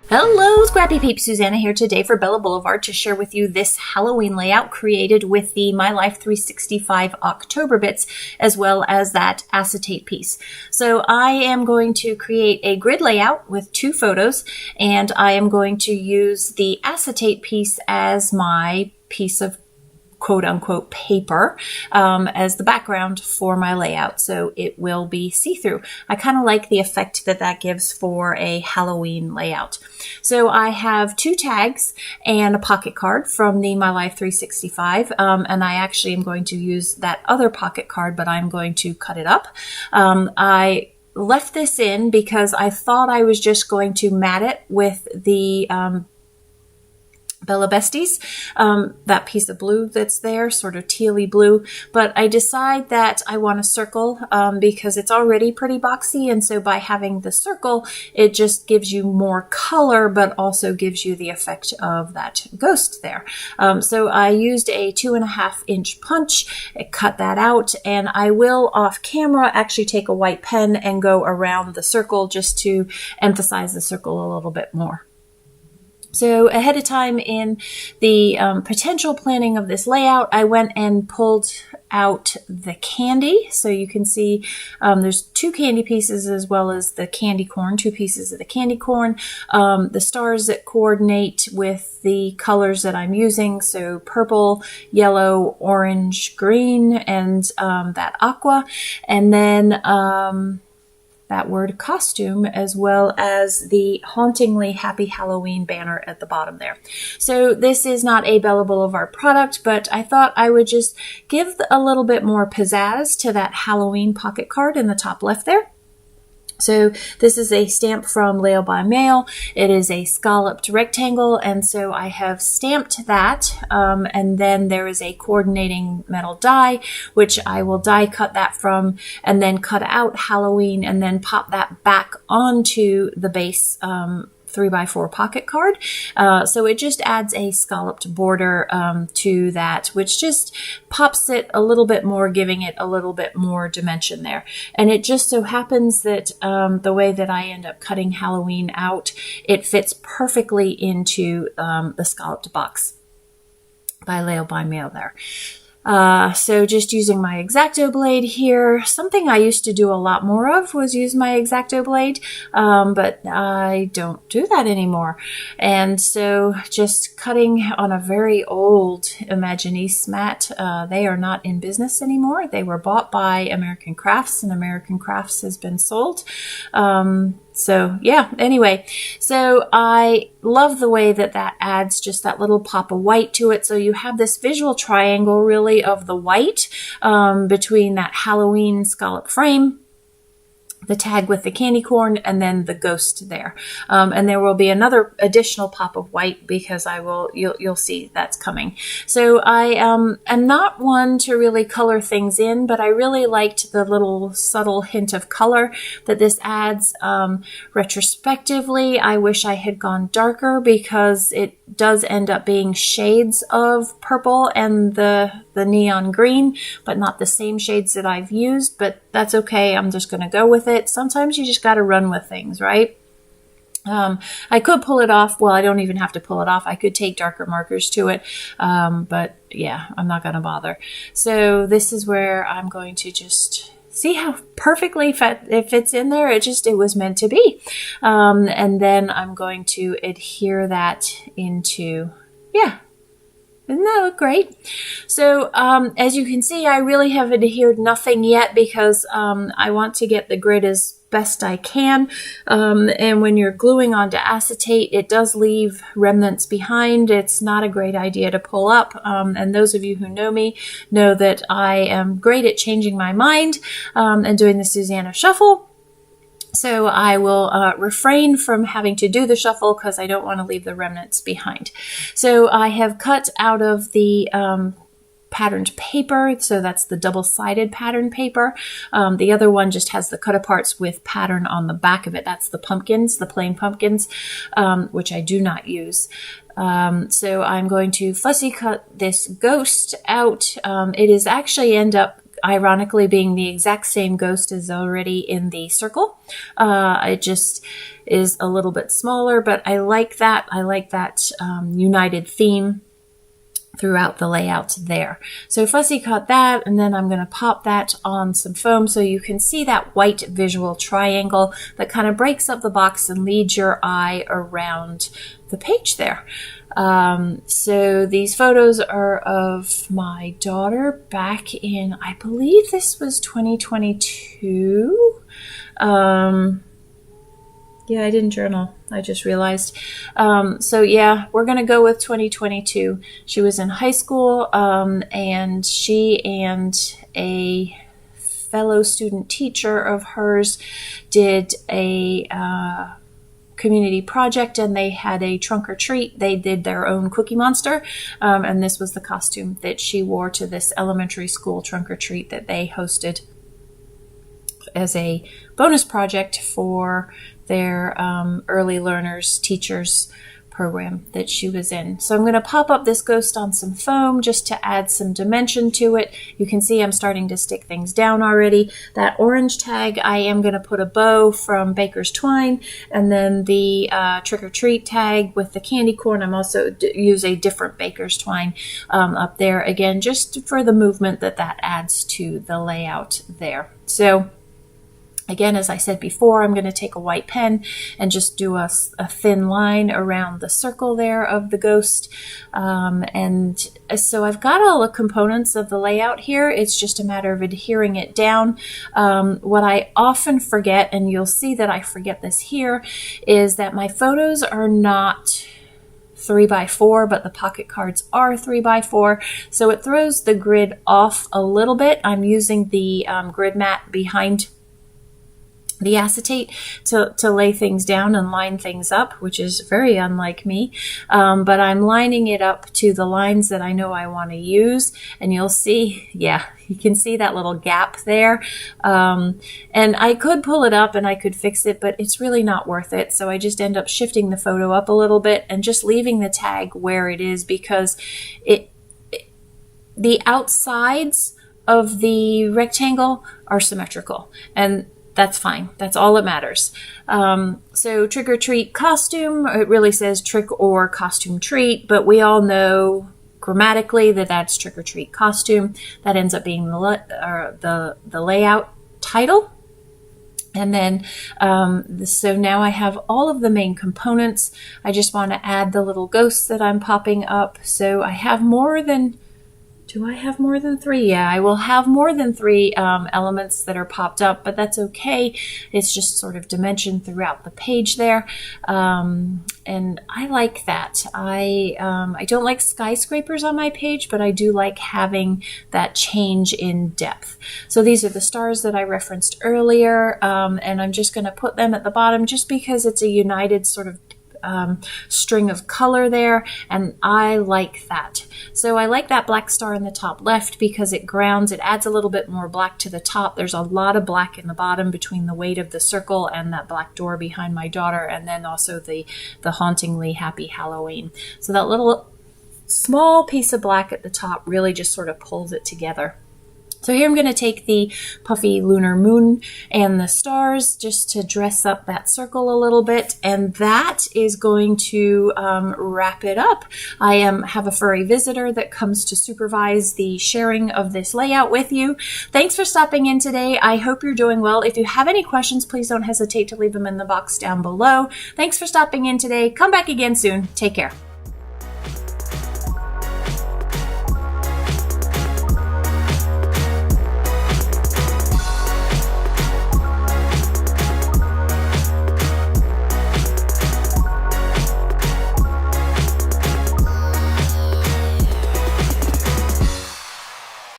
Hello, Scrappy Peeps. Suzanna here today for Bella Boulevard to share with you this Halloween layout created with the My Life 365 October bits, as well as that acetate piece. So I am going to create a grid layout with 2 photos, and I am going to use the acetate piece as my piece of quote-unquote paper as the background for my layout, so it will be see-through. I kind of like the effect that that gives for a Halloween layout. So I have 2 tags and a pocket card from the My Life 365, and I actually am going to use that other pocket card, but I'm going to cut it up. I left this in because I thought I was just going to mat it with the Bella Besties, that piece of blue that's there, sort of tealy blue, but I decide that I want a circle because it's already pretty boxy, and so by having the circle, it just gives you more color, but also gives you the effect of that ghost there. So I used a 2.5-inch punch, cut that out, and I will off camera actually take a white pen and go around the circle just to emphasize the circle a little bit more. So ahead of time in the potential planning of this layout, I went and pulled out the candy. So you can see there's 2 candy pieces as well as the candy corn, 2 pieces of the candy corn. The stars that coordinate with the colors that I'm using. So purple, yellow, orange, green, and that aqua. And then that word costume, as well as the hauntingly happy Halloween banner at the bottom there. So this is not a Bella Boulevard product, but I thought I would just give a little bit more pizzazz to that Halloween pocket card in the top left there. So this is a stamp from Mail by Mail. It is a scalloped rectangle, and so I have stamped that, and then there is a coordinating metal die, which I will die cut that from, and then cut out Halloween, and then pop that back onto the base 3x4 pocket card. So it just adds a scalloped border to that, which just pops it a little bit more, giving it a little bit more dimension there. And it just so happens that the way that I end up cutting Halloween out, it fits perfectly into the scalloped box by Mail by Mail there. So just using my X-Acto blade here. Something I used to do a lot more of was use my X-Acto blade, but I don't do that anymore. And so just cutting on a very old Imaginiste mat. They are not in business anymore. They were bought by American Crafts, and American Crafts has been sold. So yeah, anyway, so I love the way that that adds just that little pop of white to it. So you have this visual triangle really of the white between that Halloween scallop frame, the tag with the candy corn, and then the ghost there. And there will be another additional pop of white because you'll see that's coming. So I am not one to really color things in, but I really liked the little subtle hint of color that this adds. Retrospectively, I wish I had gone darker because it does end up being shades of purple and the neon green, but not the same shades that I've used, but that's okay. I'm just going to go with it. Sometimes you just got to run with things, right? I could pull it off. Well, I don't even have to pull it off. I could take darker markers to it. But yeah, I'm not going to bother. So this is where I'm going to just see how perfectly it fits in there. It was meant to be. And then I'm going to adhere that into, yeah. Doesn't that look great? So as you can see, I really have adhered nothing yet because I want to get the grid as best I can. And when you're gluing onto acetate, it does leave remnants behind. It's not a great idea to pull up. And those of you who know me know that I am great at changing my mind and doing the Suzanna shuffle. So I will refrain from having to do the shuffle because I don't want to leave the remnants behind. So I have cut out of the patterned paper, so that's the double-sided pattern paper. The other one just has the cut-aparts with pattern on the back of it. That's the pumpkins, the plain pumpkins, which I do not use. So I'm going to fussy cut this ghost out. It is actually end up ironically being the exact same ghost as already in the circle. It just is a little bit smaller, but I like that. I like that united theme throughout the layout there. So fussy cut that, and then I'm going to pop that on some foam so you can see that white visual triangle that kind of breaks up the box and leads your eye around the page there. So these photos are of my daughter back in, I believe this was 2022. Yeah, I didn't journal. I just realized. So yeah, we're going to go with 2022. She was in high school, and she and a fellow student teacher of hers did a community project, and they had a trunk or treat. They did their own Cookie Monster, and this was the costume that she wore to this elementary school trunk or treat that they hosted as a bonus project for their early learners teachers program that she was in. So I'm going to pop up this ghost on some foam just to add some dimension to it. You can see I'm starting to stick things down already. That orange tag, I am going to put a bow from Baker's Twine, and then the trick or treat tag with the candy corn, I'm also use a different Baker's Twine up there again, just for the movement that adds to the layout there. So again, as I said before, I'm going to take a white pen and just do a thin line around the circle there of the ghost. And so I've got all the components of the layout here. It's just a matter of adhering it down. What I often forget, and you'll see that I forget this here, is that my photos are not 3x4, but the pocket cards are 3x4. So it throws the grid off a little bit. I'm using the grid mat behind the acetate to lay things down and line things up, which is very unlike me. But I'm lining it up to the lines that I know I want to use. And you'll see, yeah, you can see that little gap there. And I could pull it up and I could fix it, but it's really not worth it. So I just end up shifting the photo up a little bit and just leaving the tag where it is, because the outsides of the rectangle are symmetrical, and that's fine. That's all that matters. So trick or treat costume, it really says trick or costume treat, but we all know grammatically that that's trick or treat costume. That ends up being the layout title. And then, so now I have all of the main components. I just want to add the little ghosts that I'm popping up. So I have more than, do I have more than 3? Yeah, I will have more than 3 elements that are popped up, but that's okay. It's just sort of dimension throughout the page there. And I like that. I don't like skyscrapers on my page, but I do like having that change in depth. So these are the stars that I referenced earlier, and I'm just going to put them at the bottom just because it's a united sort of string of color there, and I like that. So I like that black star in the top left because it grounds, it adds a little bit more black to the top. There's a lot of black in the bottom between the weight of the circle and that black door behind my daughter, and then also the hauntingly happy Halloween. So that little small piece of black at the top really just sort of pulls it together. So here I'm going to take the puffy lunar moon and the stars just to dress up that circle a little bit, and that is going to wrap it up. I have a furry visitor that comes to supervise the sharing of this layout with you. Thanks for stopping in today. I hope you're doing well. If you have any questions, please don't hesitate to leave them in the box down below. Thanks for stopping in today. Come back again soon. Take care.